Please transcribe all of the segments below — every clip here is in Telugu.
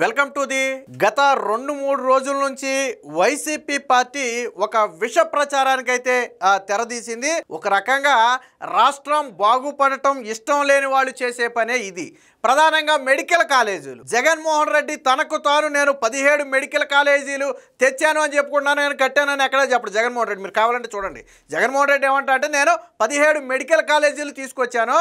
వెల్కమ్ టు ది గత 2-3 రోజుల నుంచి వైసీపీ పార్టీ ఒక విష ప్రచారానికి అయితే తెరదీసింది. ఒక రకంగా రాష్ట్రం బాగుపడటం ఇష్టం లేని వాళ్ళు చేసే పనే ఇది. ప్రధానంగా మెడికల్ కాలేజీలు. జగన్మోహన్ రెడ్డి తనకు తాను నేను 17 మెడికల్ కాలేజీలు తెచ్చాను అని చెప్పుకున్నాను, నేను కట్టానని ఎక్కడా చెప్పడు జగన్మోహన్ రెడ్డి. మీరు కావాలంటే చూడండి. జగన్మోహన్ రెడ్డి ఏమంటే నేను 17 మెడికల్ కాలేజీలు తీసుకొచ్చాను,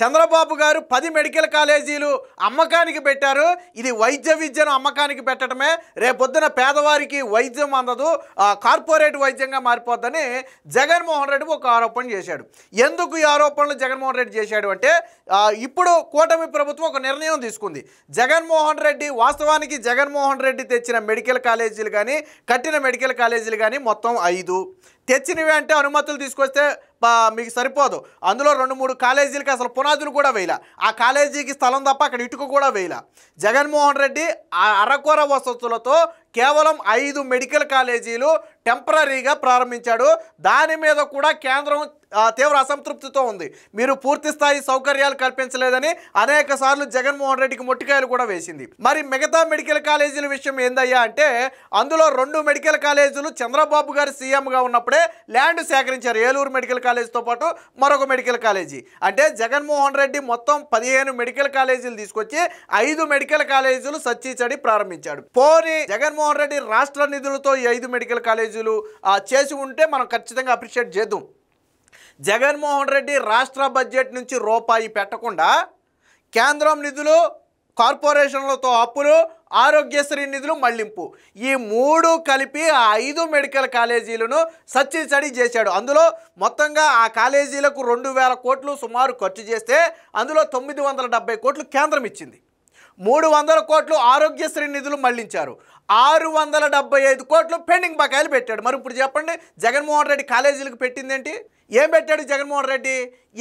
చంద్రబాబు గారు 10 మెడికల్ కాలేజీలు అమ్మకానికి పెట్టారు, ఇది వైద్య విద్యను అమ్మకానికి పెట్టడమే, రేపొద్దున పేదవారికి వైద్యం అందదు, కార్పొరేట్ వైద్యంగా మారిపోద్దని జగన్మోహన్ రెడ్డి ఒక ఆరోపణ చేశాడు. ఎందుకు ఈ ఆరోపణలు జగన్మోహన్ రెడ్డి చేశాడు అంటే, ఇప్పుడు కూటమి ప్రభుత్వం ఒక నిర్ణయం తీసుకుంది. జగన్మోహన్ రెడ్డి వాస్తవానికి జగన్మోహన్ రెడ్డి తెచ్చిన మెడికల్ కాలేజీలు కానీ కట్టిన మెడికల్ కాలేజీలు కానీ మొత్తం 5. తెచ్చినవి అంటే అనుమతులు తీసుకొస్తే మీకు సరిపోదు. అందులో 2-3 కాలేజీలకి అసలు పునాదులు కూడా వేయలే. ఆ కాలేజీకి స్థలం తప్ప అక్కడ ఇటుక కూడా వేయలే. జగన్మోహన్ రెడ్డి ఆ అరకొర వసతులతో కేవలం 5 మెడికల్ కాలేజీలు టెంపరీగా ప్రారంభించాడు. దాని మీద కూడా కేంద్రం తీవ్ర అసంతృప్తితో ఉంది. మీరు పూర్తి స్థాయి సౌకర్యాలు కల్పించలేదని అనేక సార్లు జగన్మోహన్ రెడ్డికి మొట్టికాయలు కూడా వేసింది. మరి మిగతా మెడికల్ కాలేజీల విషయం ఏందయ్యా అంటే, అందులో 2 మెడికల్ కాలేజీలు చంద్రబాబు గారు సీఎంగా ఉన్నప్పుడే ల్యాండ్ సేకరించారు. ఏలూరు మెడికల్ కాలేజీతో పాటు మరొక మెడికల్ కాలేజీ. అంటే జగన్మోహన్ రెడ్డి మొత్తం 15 మెడికల్ కాలేజీలు తీసుకొచ్చి 5 మెడికల్ కాలేజీలు సచ్చిచడి ప్రారంభించాడు. పోనీ జగన్మోహన్ రెడ్డి రాష్ట్ర నిధులతో ఈ 5 మెడికల్ కాలేజీలు చేసి ఉంటే మనం ఖచ్చితంగా అప్రిషియేట్ చేద్దాం. జగన్మోహన్ రెడ్డి రాష్ట్ర బడ్జెట్ నుంచి రూపాయి పెట్టకుండా కేంద్రం నిధులు, కార్పొరేషన్లతో అప్పులు, ఆరోగ్యశ్రీ నిధులు మళ్లింపు, ఈ 3 కలిపి ఆ 5 మెడికల్ కాలేజీలను సచ్చిచడి చేశాడు. అందులో మొత్తంగా ఆ కాలేజీలకు 2,000 కోట్లు సుమారు ఖర్చు చేస్తే అందులో 970 కోట్లు కేంద్రం ఇచ్చింది. 300 కోట్లు ఆరోగ్యశ్రీ నిధులు మళ్లించారు. 675 కోట్లు పెండింగ్ బకాయిలు పెట్టాడు. మరి ఇప్పుడు చెప్పండి, జగన్మోహన్ రెడ్డి కాలేజీలకు పెట్టిందేంటి? ఏం పెట్టాడు జగన్మోహన్ రెడ్డి?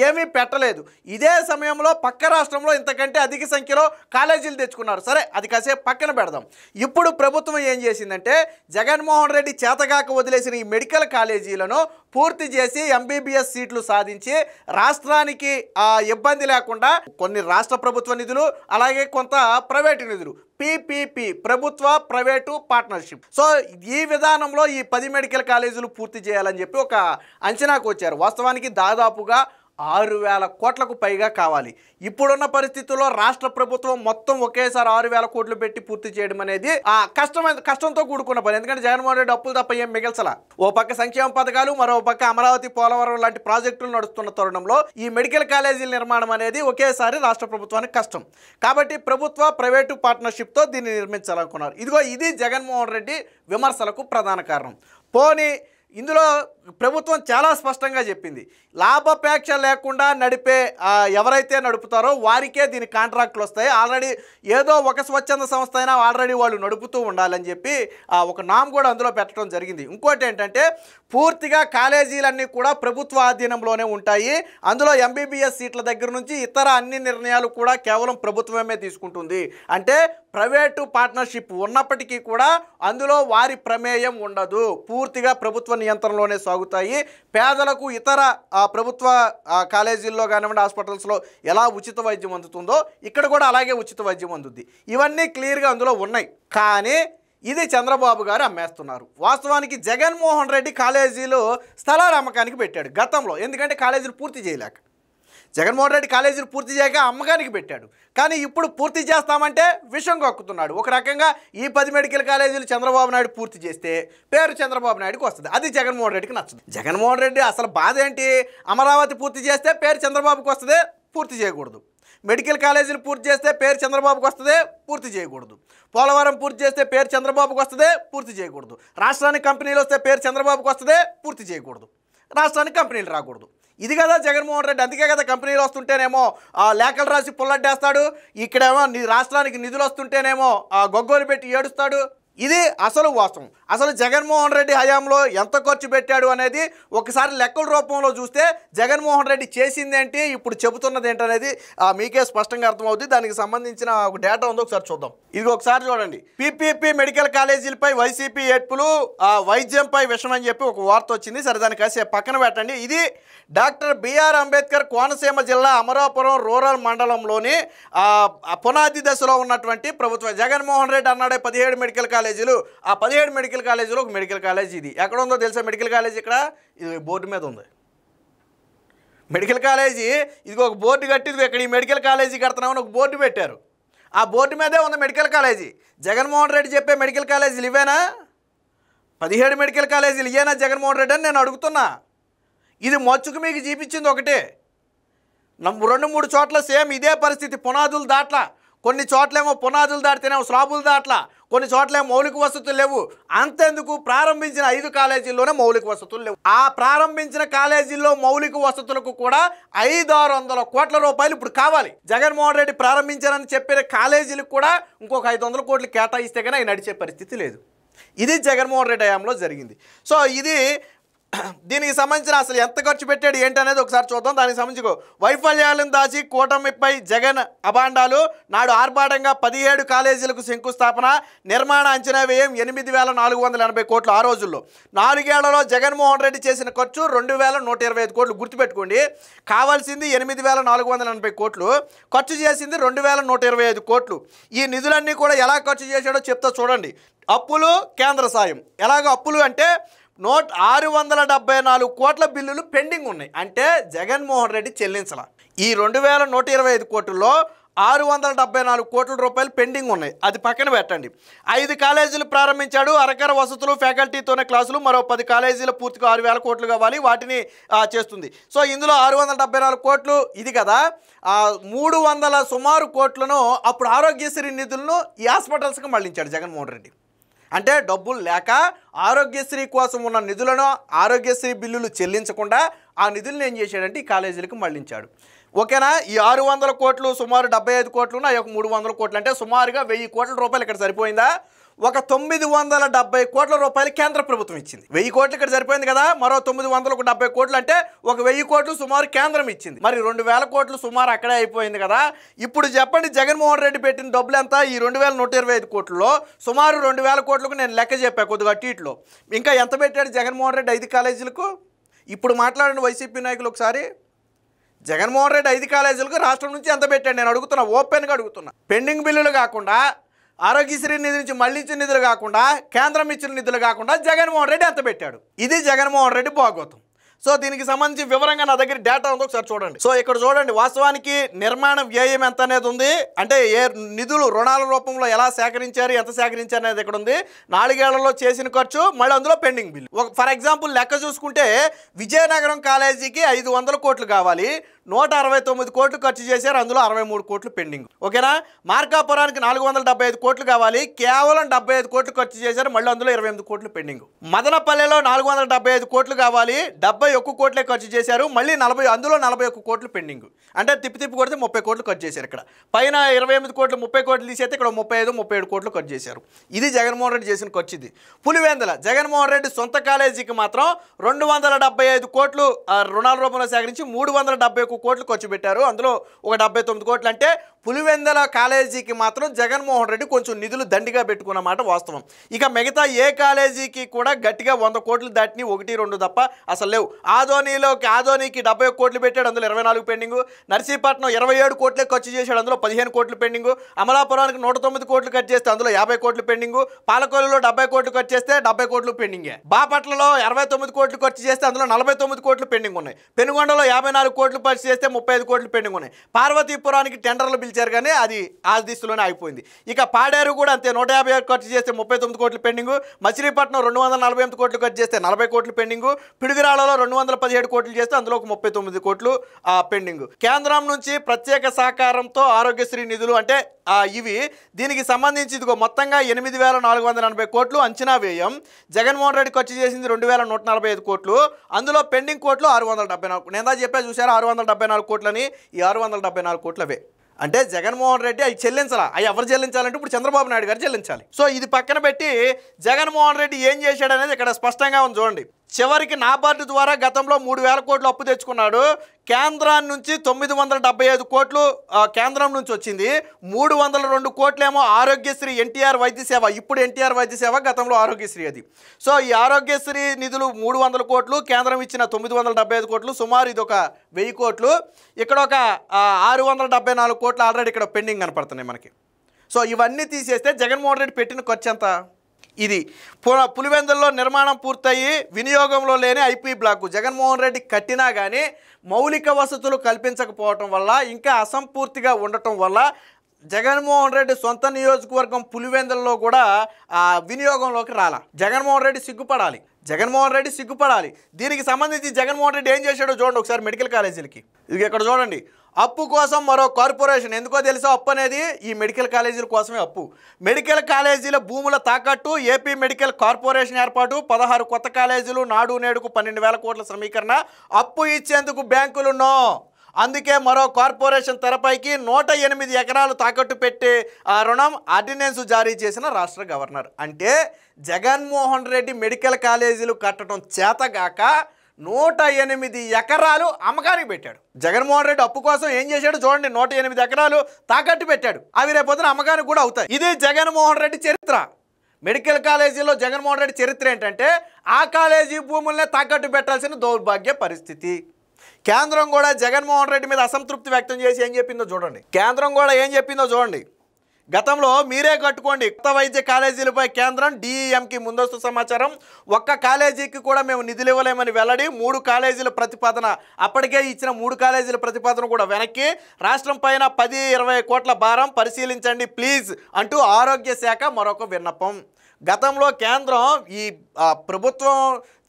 ఏమీ పెట్టలేదు. ఇదే సమయంలో పక్క రాష్ట్రంలో ఇంతకంటే అధిక సంఖ్యలో కాలేజీలు తెచ్చుకున్నారు. సరే, అది కాసేపు పక్కన పెడదాం. ఇప్పుడు ప్రభుత్వం ఏం చేసిందంటే, జగన్మోహన్ రెడ్డి చేతగాక వదిలేసిన ఈ మెడికల్ కాలేజీలను పూర్తి చేసి ఎంబీబీఎస్ సీట్లు సాధించి రాష్ట్రానికి ఇబ్బంది లేకుండా కొన్ని రాష్ట్ర ప్రభుత్వ నిధులు, అలాగే కొంత ప్రైవేటు నిధులు, పీపీపీ ప్రభుత్వ ప్రైవేటు పార్ట్నర్షిప్. సో ఈ విధానంలో ఈ 10 మెడికల్ కాలేజీలు పూర్తి చేయాలని చెప్పి ఒక అంచనాకు వచ్చారు. వాస్తవానికి దాదాపుగా 6,000 కోట్లకు పైగా కావాలి. ఇప్పుడున్న పరిస్థితుల్లో రాష్ట్ర ప్రభుత్వం మొత్తం ఒకేసారి 6,000 కోట్లు పెట్టి పూర్తి చేయడం అనేది కష్టంతో కూడుకున్న పని. ఎందుకంటే జగన్మోహన్ రెడ్డి అప్పులు తప్ప ఏం మిగల్చలా. ఓ పక్క సంక్షేమ పథకాలు, మరో పక్క అమరావతి, పోలవరం లాంటి ప్రాజెక్టులు నడుస్తున్న తరుణంలో ఈ మెడికల్ కాలేజీల నిర్మాణం అనేది ఒకేసారి రాష్ట్ర ప్రభుత్వానికి కష్టం. కాబట్టి ప్రభుత్వ ప్రైవేటు పార్ట్నర్షిప్తో దీన్ని నిర్మించాలనుకున్నారు. ఇది జగన్మోహన్ రెడ్డి విమర్శలకు ప్రధాన కారణం. పోనీ ఇందులో ప్రభుత్వం చాలా స్పష్టంగా చెప్పింది, లాభాపేక్ష లేకుండా నడిపే ఎవరైతే నడుపుతారో వారికే దీని కాంట్రాక్టులు వస్తాయి. ఆల్రెడీ ఏదో ఒక స్వచ్ఛంద సంస్థ అయినా ఆల్రెడీ వాళ్ళు నడుపుతూ ఉండాలని చెప్పి ఒక నామ్ కూడా అందులో పెట్టడం జరిగింది. ఇంకోటి ఏంటంటే, పూర్తిగా కాలేజీలన్నీ కూడా ప్రభుత్వ ఆధీనంలోనే ఉంటాయి. అందులో ఎంబీబీఎస్ సీట్ల దగ్గర నుంచి ఇతర అన్ని నిర్ణయాలు కూడా కేవలం ప్రభుత్వమే తీసుకుంటుంది. అంటే ప్రైవేటు పార్ట్నర్షిప్ ఉన్నప్పటికీ కూడా అందులో వారి ప్రమేయం ఉండదు. పూర్తిగా ప్రభుత్వ నియంత్రణలోనే సాగుతాయి. పేదలకు ఇతర ప్రభుత్వ కాలేజీల్లో కానివ్వండి, హాస్పిటల్స్లో ఎలా ఉచిత వైద్యం అందుతుందో ఇక్కడ కూడా అలాగే ఉచిత వైద్యం అందుద్ది. ఇవన్నీ క్లియర్గా అందులో ఉన్నాయి. కానీ ఇది చంద్రబాబు గారు అమ్మేస్తున్నారు. వాస్తవానికి జగన్మోహన్ రెడ్డి కాలేజీలు స్థలాల అమ్మకానికి పెట్టాడు గతంలో. ఎందుకంటే కాలేజీలు పూర్తి చేయలేక. జగన్మోహన్ రెడ్డి కాలేజీలు పూర్తి చేయక అమ్మకానికి పెట్టాడు. కానీ ఇప్పుడు పూర్తి చేస్తామంటే విషం కక్కుతున్నాడు. ఒక రకంగా ఈ 10 మెడికల్ కాలేజీలు చంద్రబాబు నాయుడు పూర్తి చేస్తే పేరు చంద్రబాబు నాయుడుకి వస్తుంది. అది జగన్మోహన్ రెడ్డికి నచ్చదు. జగన్మోహన్ రెడ్డి అసలు బాధ ఏంటి? అమరావతి పూర్తి చేస్తే పేరు చంద్రబాబుకి వస్తుంది, పూర్తి చేయకూడదు. మెడికల్ కాలేజీలు పూర్తి చేస్తే పేరు చంద్రబాబుకి వస్తుంది, పూర్తి చేయకూడదు. పోలవరం పూర్తి చేస్తే పేరు చంద్రబాబుకి వస్తుంది, పూర్తి చేయకూడదు. రాష్ట్రానికి కంపెనీలు వస్తే పేరు చంద్రబాబుకి వస్తుంది, పూర్తి చేయకూడదు. రాష్ట్రానికి కంపెనీలు రాకూడదు. ఇది కదా జగన్మోహన్ రెడ్డి. అందుకే కదా కంపెనీలు వస్తుంటేనేమో లేఖలు రాసి పుల్లడ్డేస్తాడు, ఇక్కడేమో రాష్ట్రానికి నిధులు వస్తుంటేనేమో గొగ్గోలు పెట్టి ఏడుస్తాడు. ఇది అసలు వాస్తవం. అసలు జగన్మోహన్ రెడ్డి హయాంలో ఎంత ఖర్చు పెట్టాడు అనేది ఒకసారి లెక్కల రూపంలో చూస్తే జగన్మోహన్ రెడ్డి చేసింది ఏంటి, ఇప్పుడు చెబుతున్నది ఏంటనేది మీకే స్పష్టంగా అర్థమవుతుంది. దానికి సంబంధించిన ఒక డేటా ఉందో ఒకసారి చూద్దాం. ఇది ఒకసారి చూడండి. పీపీపీ మెడికల్ కాలేజీలపై వైసీపీ ఏడ్పులు, వైద్యంపై విషం అని చెప్పి ఒక వార్త వచ్చింది. సరే, దాన్ని కాసేపు పక్కన పెట్టండి. ఇది డాక్టర్ బిఆర్ అంబేద్కర్ కోనసీమ జిల్లా అమరాపురం రూరల్ మండలంలోని పునాది దశలో ఉన్నటువంటి ప్రభుత్వం. జగన్మోహన్ రెడ్డి అన్నాడే 17 మెడికల్ కాలేజీలు, ఆ 17 మెడికల్ కాలేజీలో ఒక మెడికల్ కాలేజీ ఇది. ఎక్కడ ఉందో తెలుసా మెడికల్ కాలేజీ? ఇక్కడ ఇది బోర్డు మీద ఉంది మెడికల్ కాలేజీ. ఇది ఒక బోర్డు కట్టి ఇక్కడ ఈ మెడికల్ కాలేజీ కడుతున్నామని ఒక బోర్డు పెట్టారు. ఆ బోర్డు మీదే ఉంది మెడికల్ కాలేజీ. జగన్మోహన్ రెడ్డి చెప్పే మెడికల్ కాలేజీలు ఇవేనా? 17 మెడికల్ కాలేజీలు ఇవేనా జగన్మోహన్ రెడ్డి అని నేను అడుగుతున్నా. ఇది మచ్చుకు మీకు చూపించింది ఒకటే. 2-3 చోట్ల సేమ్ ఇదే పరిస్థితి. పునాదులు దాట్లా, కొన్ని చోట్లేమో పునాదులు దాటితేనేమో స్లాబులు దాట్లా, కొన్ని చోట్లేమో మౌలిక వసతులు లేవు. అంతెందుకు, ప్రారంభించిన 5 కాలేజీల్లోనే మౌలిక వసతులు లేవు. ఆ ప్రారంభించిన కాలేజీల్లో మౌలిక వసతులకు కూడా 500-600 కోట్ల రూపాయలు ఇప్పుడు కావాలి. జగన్మోహన్ రెడ్డి ప్రారంభించారని చెప్పిన కాలేజీలకు కూడా ఇంకొక 500 కోట్లు కేటాయిస్తే కానీ అవి నడిచే పరిస్థితి లేదు. ఇది జగన్మోహన్ రెడ్డి హయాంలో జరిగింది. సో ఇది దీనికి సంబంధించిన అసలు ఎంత ఖర్చు పెట్టాడు ఏంటి అనేది ఒకసారి చూద్దాం. దానికి సంబంధించి వైఫల్యాలను దాచి కూటమిపై జగన్ అభాండాలు. నాడు ఆర్భాటంగా 17 కాలేజీలకు శంకుస్థాపన, నిర్మాణ అంచనా వ్యయం 8,480 కోట్లు. ఆ రోజుల్లో 4 ఏళ్లలో జగన్మోహన్ రెడ్డి చేసిన ఖర్చు 2,125 కోట్లు. గుర్తుపెట్టుకోండి, కావాల్సింది 8,480 కోట్లు, ఖర్చు చేసింది 2,125 కోట్లు. ఈ నిధులన్నీ కూడా ఎలా ఖర్చు చేశాడో చెప్తా చూడండి. అప్పులు, కేంద్ర సాయం. ఎలాగో అప్పులు అంటే 674 కోట్ల బిల్లులు పెండింగ్ ఉన్నాయి. అంటే జగన్మోహన్ రెడ్డి చెల్లించాల. ఈ 2,125 కోట్లలో 674 కోట్ల రూపాయలు పెండింగ్ ఉన్నాయి. అది పక్కన పెట్టండి. 5 కాలేజీలు ప్రారంభించాడు. అరకర వసతులు, ఫ్యాకల్టీతోనే క్లాసులు. మరో 10 కాలేజీల పూర్తిగా 6,000 కోట్లు కావాలి, వాటిని చేస్తుంది. సో ఇందులో 674 కోట్లు ఇది కదా. 300 సుమారు కోట్లను అప్పుడు ఆరోగ్యశ్రీ నిధులను ఈ హాస్పిటల్స్కి మళ్లించాడు జగన్మోహన్ రెడ్డి. అంటే డబ్బులు లేక ఆరోగ్యశ్రీ కోసం ఉన్న నిధులను, ఆరోగ్యశ్రీ బిల్లులు చెల్లించకుండా ఆ నిధులను ఏం చేశాడంటే ఈ కాలేజీలకు మళ్లించాడు. ఓకేనా? ఈ 600 కోట్లు సుమారు 75 కోట్లు, ఆ యొక్క 300 కోట్లు అంటే సుమారుగా 1000 కోట్ల రూపాయలు ఇక్కడ సరిపోయిందా? ఒక 970 కోట్ల రూపాయలు కేంద్ర ప్రభుత్వం ఇచ్చింది. 1000 కోట్లు ఇక్కడ సరిపోయింది కదా, మరో 970 కోట్లు అంటే ఒక 1000 కోట్లు సుమారు కేంద్రం ఇచ్చింది. మరి 2,000 కోట్లు సుమారు అక్కడే అయిపోయింది కదా. ఇప్పుడు చెప్పండి, జగన్మోహన్ రెడ్డి పెట్టిన డబ్బులు ఎంత? ఈ 2,125 కోట్లలో సుమారు 2,000 కోట్లకు నేను లెక్క చెప్పాను కొద్దిగా అటీట్లో. ఇంకా ఎంత పెట్టాడు జగన్మోహన్ రెడ్డి 5 కాలేజీలకు? ఇప్పుడు మాట్లాడండి వైసీపీ నాయకులు ఒకసారి. జగన్మోహన్ రెడ్డి 5 కాలేజీలకు రాష్ట్రం నుంచి ఎంత పెట్టాడు నేను అడుగుతున్నా, ఓపెన్గా అడుగుతున్నా. పెండింగ్ బిల్లులు కాకుండా, ఆరోగ్యశ్రీ నిధి నుంచి మళ్లించిన నిధులు కాకుండా, కేంద్రం ఇచ్చిన నిధులు కాకుండా జగన్మోహన్ రెడ్డి ఎంత పెట్టాడు? ఇది జగన్మోహన్ రెడ్డి భాగోతం. సో దీనికి సంబంధించి వివరంగా నా దగ్గర డేటా ఉందో ఒకసారి చూడండి. సో ఇక్కడ చూడండి, వాస్తవానికి నిర్మాణ వ్యయం ఎంత అనేది ఉంది. అంటే ఏ నిధులు రుణాల రూపంలో ఎలా సేకరించారు, ఎంత సేకరించారు అనేది ఇక్కడ ఉంది. 4 ఏళ్లలో చేసిన ఖర్చు, మళ్ళీ అందులో పెండింగ్ బిల్లు. ఫర్ ఎగ్జాంపుల్ లెక్క చూసుకుంటే విజయనగరం కాలేజీకి 500 కోట్లు కావాలి, 169 కోట్లు ఖర్చు చేశారు, అందులో 63 కోట్లు పెండింగ్. ఓకేనా? మార్కాపురానికి 475 కోట్లు కావాలి, కేవలం 75 కోట్లు ఖర్చు చేశారు, మళ్ళీ అందులో 28 కోట్లు పెండింగ్. మదనపల్లెలో 475 కోట్లు కావాలి, 71 కోట్లే ఖర్చు చేశారు, మళ్ళీ అందులో 41 కోట్లు పెండింగ్. అంటే తిప్పి కొడితే 30 కోట్లు ఖర్చు చేశారు. ఇక్కడ పైన 28 కోట్లు 30 కోట్లు తీసేస్తే ఇక్కడ 37 కోట్లు ఖర్చు చేశారు. ఇది జగన్మోహన్ రెడ్డి చేసిన ఖర్చు. ఇది పులివెందుల జగన్మోహన్ రెడ్డి సొంత కాలేజీకి మాత్రం 275 కోట్లు రుణాల రూపంలో సేకరించి 371 కోట్లు ఖర్చు పెట్టారు, అందులో ఒక 79 కోట్లు. అంటే పులివెందుల కాలేజీకి మాత్రం జగన్మోహన్ రెడ్డి కొంచెం నిధులు దండిగా పెట్టుకున్నమాట వాస్తవం. ఇక మిగతా ఏ కాలేజీకి కూడా గట్టిగా 100 కోట్లు దాటిని 1-2 తప్ప అసలు లేవు. ఆదోనికి 70 కోట్లు పెట్టాడు, అందులో 24 పెండింగ్. నర్సీపట్నం 27 కోట్లే ఖర్చు చేశాడు, అందులో 15 కోట్లు పెండింగ్. అమలాపురానికి 109 కోట్లు ఖర్చు చేస్తే అందులో 50 కోట్లు పెండింగ్. పాలకొల్లులో 70 కోట్లు ఖర్చు చేస్తే 70 కోట్లు పెండింగే. బాపట్లలో 69 కోట్లు ఖర్చు చేస్తే అందులో 49 కోట్లు పెండింగ్ ఉన్నాయి. పెనుగొండలో 54 కోట్లు ఖర్చు చేస్తే 35 కోట్లు పెండింగ్ ఉన్నాయి. పార్వతీపురానికి టెండర్లు పిలిచారు కానీ అది ఆ దిశలోనే అయిపోయింది. ఇక పాడేరు కూడా అంతే, 150 ఖర్చు చేస్తే 39 కోట్లు పెండింగ్. మచిలీపట్నం 248 కోట్లు ఖర్చు చేస్తే 40 కోట్లు పెండింగ్. పిడుగురాళ్లలో 217 కోట్లు చేస్తే అందులో ఒక 39 కోట్లు పెండింగ్. కేంద్రం నుంచి ప్రత్యేక సహకారంతో ఆరోగ్యశ్రీ నిధులు అంటే ఇవి. దీనికి సంబంధించి ఇదిగో మొత్తంగా 8,480 కోట్లు అంచనా వ్యయం. జగన్మోహన్ రెడ్డి ఖర్చు చేసింది 2,145 కోట్లు, అందులో పెండింగ్ కోట్లు 674. నేను చెప్పా చూసారా 674 కోట్లని. ఈ 674 కోట్లు అవే. అంటే జగన్మోహన్ రెడ్డి అవి చెల్లించాలా, అవి ఎవరు చెల్లించాలంటే ఇప్పుడు చంద్రబాబు నాయుడు గారు చెల్లించాలి. సో ఇది పక్కన పెట్టి జగన్మోహన్ రెడ్డి ఏం చేశాడు అనేది ఇక్కడ స్పష్టంగా ఉంది చూడండి. చివరికి నాబార్డు ద్వారా గతంలో 3,000 కోట్లు అప్పు తెచ్చుకున్నాడు. కేంద్రం నుంచి 975 కోట్లు కేంద్రం నుంచి వచ్చింది. 302 కోట్లేమో ఆరోగ్యశ్రీ ఎన్టీఆర్ వైద్య సేవ, ఇప్పుడు ఎన్టీఆర్ వైద్య సేవ, గతంలో ఆరోగ్యశ్రీ అది. సో ఈ ఆరోగ్యశ్రీ నిధులు 300 కోట్లు, కేంద్రం ఇచ్చిన 975 కోట్లు, సుమారు ఇది ఒక 1000 కోట్లు. ఇక్కడ ఒక 674 కోట్లు ఆల్రెడీ ఇక్కడ పెండింగ్ కనపడుతున్నాయి మనకి. సో ఇవన్నీ తీసేస్తే జగన్మోహన్ రెడ్డి పెట్టిన ఖర్చు ఎంత? ఇది పులివెందుల్లో నిర్మాణం పూర్తయి వినియోగంలో లేని ఐపీ బ్లాకు జగన్మోహన్ రెడ్డి కట్టినా కానీ మౌలిక వసతులు కల్పించకపోవటం వల్ల, ఇంకా అసంపూర్తిగా ఉండటం వల్ల జగన్మోహన్ రెడ్డి సొంత నియోజకవర్గం పులివెందుల్లో కూడా వినియోగంలోకి రాలా. జగన్మోహన్ రెడ్డి సిగ్గుపడాలి. దీనికి సంబంధించి జగన్మోహన్ రెడ్డి ఏం చేశాడో చూడండి ఒకసారి. మెడికల్ కాలేజీలకి ఇది ఇక్కడ చూడండి. అప్పు కోసం మరో కార్పొరేషన్, ఎందుకో తెలుసా అప్పు అనేది? ఈ మెడికల్ కాలేజీల కోసమే అప్పు. మెడికల్ కాలేజీల భూముల తాకట్టు, ఏపీ మెడికల్ కార్పొరేషన్ ఏర్పాటు, 16 కొత్త కాలేజీలు, నాడు నేడుకు 12,000 కోట్ల సమీకరణ, అప్పు ఇచ్చేందుకు బ్యాంకులున్నో, అందుకే మరో కార్పొరేషన్ తెరపైకి 108 ఎకరాలు తాకట్టు పెట్టి రుణం ఆర్డినెన్స్ జారీ చేసిన రాష్ట్ర గవర్నర్. అంటే జగన్మోహన్ రెడ్డి మెడికల్ కాలేజీలు కట్టడం చేతగాక 108 ఎకరాలు అమ్మకానికి పెట్టాడు. జగన్మోహన్ రెడ్డి అప్పు కోసం ఏం చేశాడు చూడండి. 108 ఎకరాలు తాకట్టు పెట్టాడు. అవి రేపొద్దున అమ్మకానికి కూడా అవుతాయి. ఇది జగన్మోహన్ రెడ్డి చరిత్ర. మెడికల్ కాలేజీలో జగన్మోహన్ రెడ్డి చరిత్ర ఏంటంటే ఆ కాలేజీ భూములనే తాకట్టు పెట్టాల్సిన దౌర్భాగ్య పరిస్థితి. కేంద్రం కూడా జగన్మోహన్ రెడ్డి మీద అసంతృప్తి వ్యక్తం చేసి ఏం చెప్పిందో చూడండి. గతంలో మీరే కట్టుకోండి కొత్త వైద్య కాలేజీలపై కేంద్రం DEMకి ముందస్తు సమాచారం. ఒక్క కాలేజీకి కూడా మేము నిధులు ఇవ్వలేమని వెల్లడి. 3 కాలేజీల ప్రతిపాదన, అప్పటికే ఇచ్చిన 3 కాలేజీల ప్రతిపాదన కూడా వెనక్కి. రాష్ట్రం పైన 10-20 కోట్ల భారం, పరిశీలించండి ప్లీజ్ అంటూ ఆరోగ్య శాఖ మరొక విన్నపం. గతంలో కేంద్రం ఈ ప్రభుత్వం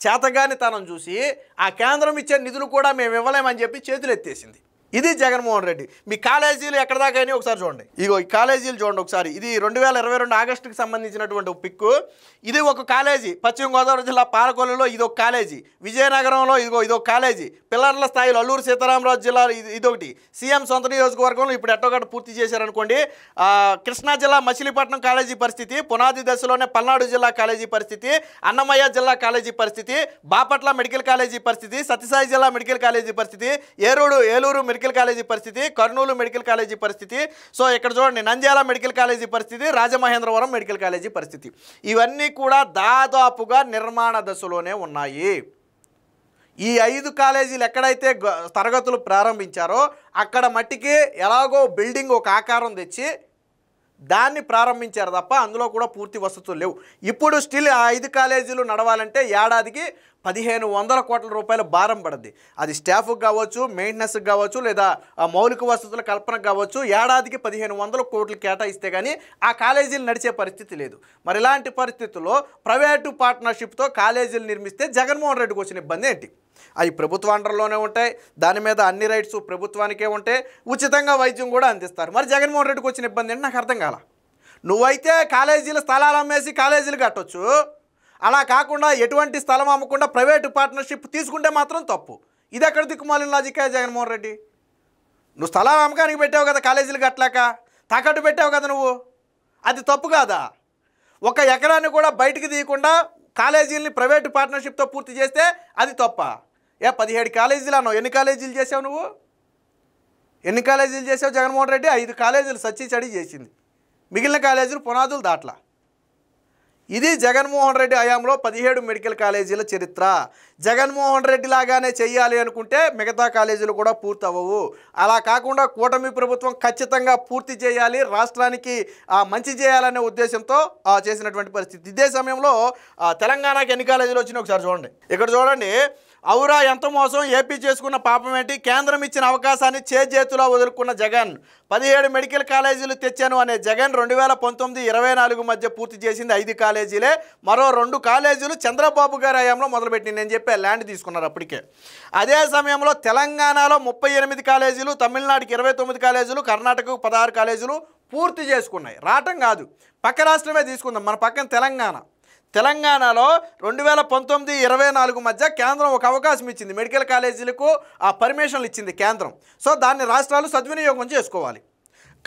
చేతగానితనం చూసి ఆ కేంద్రం ఇచ్చే నిధులు కూడా మేము ఇవ్వలేమని చెప్పి చేతులు ఎత్తేసింది. ఇది జగన్మోహన్ రెడ్డి. మీ కాలేజీలు ఎక్కడ దాకా అయినా ఒకసారి చూడండి. ఇగో ఈ కాలేజీలు చూడండి ఒకసారి. ఇది 2022 ఆగస్టుకి సంబంధించినటువంటి పిక్కు. ఇది ఒక కాలేజీ పశ్చిమ గోదావరి జిల్లా పాలకొల్లులో, ఇదొక కాలేజీ. విజయనగరంలో ఇదొక కాలేజీ. పిల్లర్ల స్థాయిలో అల్లూరు సీతారామరాజు జిల్లా ఇదొకటి. సీఎం సొంత నియోజకవర్గంలో ఇప్పుడు ఎట్టోగట్ట పూర్తి చేశారనుకోండి. కృష్ణా జిల్లా మచిలీపట్నం కాలేజీ పరిస్థితి, పునాది దశలోనే పల్నాడు జిల్లా కాలేజీ పరిస్థితి, అన్నమయ్య జిల్లా కాలేజీ పరిస్థితి, బాపట్ల మెడికల్ కాలేజీ పరిస్థితి, సత్యసాయి జిల్లా మెడికల్ కాలేజీ పరిస్థితి, ఏలూరు మెడికల్ కాలేజీ పరిస్థితి, కర్నూలు మెడికల్ కాలేజీ పరిస్థితి. సో ఇక్కడ చూడండి నంద్యాల మెడికల్ కాలేజీ పరిస్థితి, రాజమహేంద్రవరం మెడికల్ కాలేజీ పరిస్థితి. ఇవన్నీ కూడా దాదాపుగా నిర్మాణ దశలోనే ఉన్నాయి. ఈ 5 కాలేజీలు ఎక్కడైతే తరగతులు ప్రారంభించారో అక్కడ మట్టికి ఎలాగో బిల్డింగ్ ఒక ఆకారం తెచ్చి దాన్ని ప్రారంభించారు తప్ప అందులో కూడా పూర్తి వసతులు లేవు. ఇప్పుడు స్టిల్ ఆ 5 కాలేజీలు నడవాలంటే ఏడాదికి 1,500 కోట్ల రూపాయల భారం పడుద్ది. అది స్టాఫ్కి కావచ్చు, మెయింటెనెన్స్కి కావచ్చు, లేదా మౌలిక వసతుల కల్పనకు కావచ్చు. ఏడాదికి 1,500 కోట్లు కేటాయిస్తే కానీ ఆ కాలేజీలు నడిచే పరిస్థితి లేదు. మరి ఇలాంటి పరిస్థితుల్లో ప్రైవేటు పార్ట్నర్షిప్తో కాలేజీలు నిర్మిస్తే జగన్మోహన్ రెడ్డికి వచ్చిన ఇబ్బంది ఏంటి? అవి ప్రభుత్వ అండర్లోనే ఉంటాయి, దాని మీద అన్ని రైట్స్ ప్రభుత్వానికే ఉంటాయి, ఉచితంగా వైద్యం కూడా అందిస్తారు. మరి జగన్మోహన్ రెడ్డికి వచ్చిన ఇబ్బంది ఏంటి నాకు అర్థం కాల. నువ్వైతే కాలేజీల స్థలాలు అమ్మేసి కాలేజీలు కట్టొచ్చు, అలా కాకుండా ఎటువంటి స్థలం అమ్మకుండా ప్రైవేటు పార్ట్నర్షిప్ తీసుకుంటే మాత్రం తప్పు. ఇది ఎక్కడ దిక్కుమాలిన లాజిక్కా జగన్మోహన్ రెడ్డి? నువ్వు స్థలం అమ్మకానికి పెట్టావు కదా, కాలేజీలు కట్టలేక తాకట్టు పెట్టావు కదా నువ్వు, అది తప్పు కాదా? 1 ఎకరాన్ని కూడా బయటికి తీయకుండా కాలేజీలని ప్రైవేటు పార్ట్నర్షిప్తో పూర్తి చేస్తే అది తప్ప? 17 కాలేజీలు అన్నావు, ఎన్ని కాలేజీలు చేసావు నువ్వు? ఎన్ని కాలేజీలు చేసావు జగన్మోహన్ రెడ్డి? 5 కాలేజీలు సచ్చి చడి చేసింది, మిగిలిన కాలేజీలు పునాదులు దాట్లా. ఇది జగన్మోహన్ రెడ్డి హయాంలో 17 మెడికల్ కాలేజీల చరిత్ర. జగన్మోహన్ రెడ్డి లాగానే చెయ్యాలి అనుకుంటే మిగతా కాలేజీలు కూడా పూర్తి అవ్వవు. అలా కాకుండా కూటమి ప్రభుత్వం ఖచ్చితంగా పూర్తి చేయాలి, రాష్ట్రానికి మంచి చేయాలనే ఉద్దేశంతో చేసినటువంటి పరిస్థితి. ఇదే సమయంలో తెలంగాణకి ఎన్ని కాలేజీలు వచ్చినాయి ఒకసారి చూడండి. ఇక్కడ చూడండి. ఔరా ఎంత మోసం, ఏపీ చేసుకున్న పాపం ఏంటి, కేంద్రం ఇచ్చిన అవకాశాన్ని చేతులా వదులుకున్న జగన్. 17 మెడికల్ కాలేజీలు తెచ్చాను అనే జగన్ 2019-24 మధ్య పూర్తి చేసింది 5 కాలేజీలే. మరో 2 కాలేజీలు చంద్రబాబు గారి హయాంలో మొదలుపెట్టి నేను చెప్పే ల్యాండ్ తీసుకున్నారు అప్పటికే. అదే సమయంలో తెలంగాణలో 38 కాలేజీలు, తమిళనాడుకి 29 కాలేజీలు, కర్ణాటకకు 16 కాలేజీలు పూర్తి చేసుకున్నాయి. రావటం కాదు, పక్క రాష్ట్రమే తీసుకుందాం, మన పక్కన తెలంగాణలో 2019-24 మధ్య కేంద్రం ఒక అవకాశం ఇచ్చింది, మెడికల్ కాలేజీలకు పర్మిషన్లు ఇచ్చింది కేంద్రం. సో దాన్ని రాష్ట్రాలు సద్వినియోగం చేసుకోవాలి.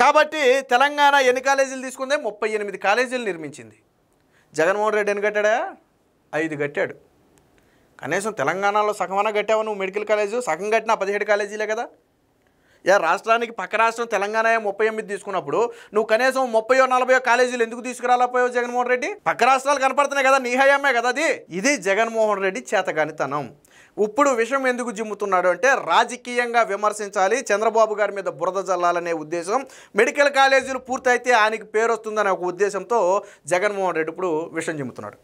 కాబట్టి తెలంగాణ ఎన్ని కాలేజీలు తీసుకుందే? 38 కాలేజీలు నిర్మించింది. జగన్మోహన్ రెడ్డి ఎన్ని కట్టాడా? 5 కట్టాడు. కనీసం తెలంగాణలో సగమన కట్టావు నువ్వు. మెడికల్ కాలేజు సగం కట్టినా 17 కాలేజీలే కదా. రాష్ట్రానికి పక్క రాష్ట్రం తెలంగాణ 38 తీసుకున్నప్పుడు నువ్వు కనీసం 30-40 కాలేజీలు ఎందుకు తీసుకురాలేకపోయావు జగన్మోహన్ రెడ్డి? పక్క రాష్ట్రాలు కనపడుతున్నాయి కదా, నీ హయామే కదా అది. ఇది జగన్మోహన్ రెడ్డి చేతగానితనం. ఇప్పుడు విషయం ఎందుకు జిమ్ముతున్నాడు అంటే రాజకీయంగా విమర్శించాలి, చంద్రబాబు గారి మీద బురద జల్లాలనే ఉద్దేశం. మెడికల్ కాలేజీలు పూర్తయితే ఆయనకి పేరు వస్తుందనే ఒక ఉద్దేశంతో జగన్మోహన్ రెడ్డి ఇప్పుడు విషయం జిమ్ముతున్నాడు.